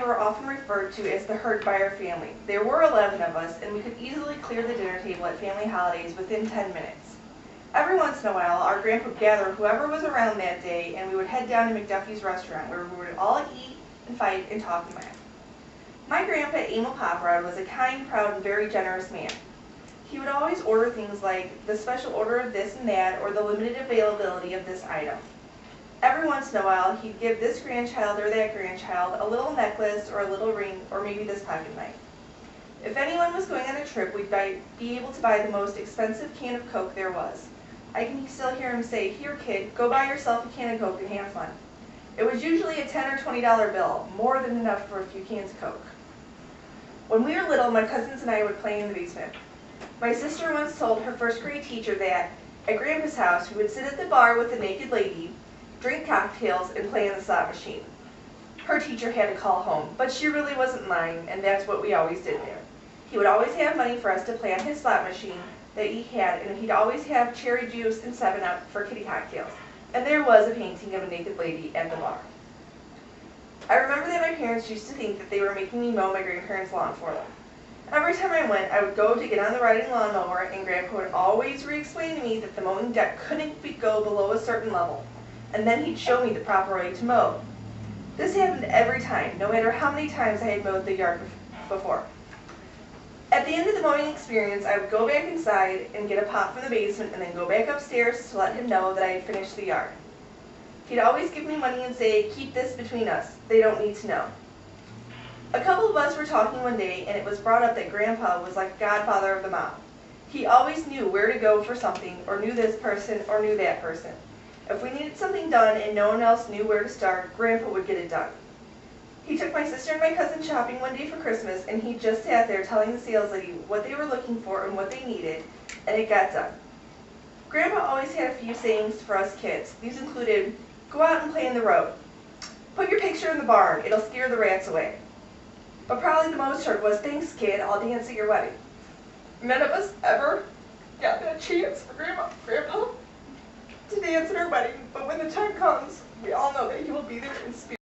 were often referred to as the herd by our family. There were 11 of us, and we could easily clear the dinner table at family holidays within 10 minutes. Every once in a while, our grandpa would gather whoever was around that day, and we would head down to McDuffie's restaurant, where we would all eat and fight and talk and laugh. My grandpa, Emil Paparad, was a kind, proud, and very generous man. He would always order things like the special order of this and that, or the limited availability of this item. Every once in a while, he'd give this grandchild or that grandchild a little necklace or a little ring or maybe this pocket knife. If anyone was going on a trip, we'd be able to buy the most expensive can of Coke there was. I can still hear him say, "Here, kid, go buy yourself a can of Coke and have fun." It was usually a $10 or $20 bill, more than enough for a few cans of Coke. When we were little, my cousins and I would play in the basement. My sister once told her first grade teacher that, at Grandpa's house, we would sit at the bar with a naked lady, drink cocktails, and play in the slot machine. Her teacher had to call home, but she really wasn't lying, and that's what we always did there. He would always have money for us to play on his slot machine that he had, and he'd always have cherry juice and 7-Up for kitty cocktails. And there was a painting of a naked lady at the bar. I remember that my parents used to think that they were making me mow my grandparents' lawn for them. Every time I went, I would go to get on the riding lawnmower, and Grandpa would always re-explain to me that the mowing deck couldn't go below a certain level, and then he'd show me the proper way to mow. This happened every time, no matter how many times I had mowed the yard before. At the end of the mowing experience, I would go back inside and get a pot from the basement and then go back upstairs to let him know that I had finished the yard. He'd always give me money and say, "Keep this between us. They don't need to know." A couple of us were talking one day, and it was brought up that Grandpa was like godfather of the mob. He always knew where to go for something, or knew this person, or knew that person. If we needed something done and no one else knew where to start, Grandpa would get it done. He took my sister and my cousin shopping one day for Christmas, and he just sat there telling the sales lady what they were looking for and what they needed, and it got done. Grandpa always had a few sayings for us kids. These included, "Go out and play in the road," "Put your picture in the barn, it'll scare the rats away." But probably the most heard was, "Thanks, kid, I'll dance at your wedding." None of us ever got that chance for Grandpa to dance at our wedding, but when the time comes, we all know that he will be there in spirit.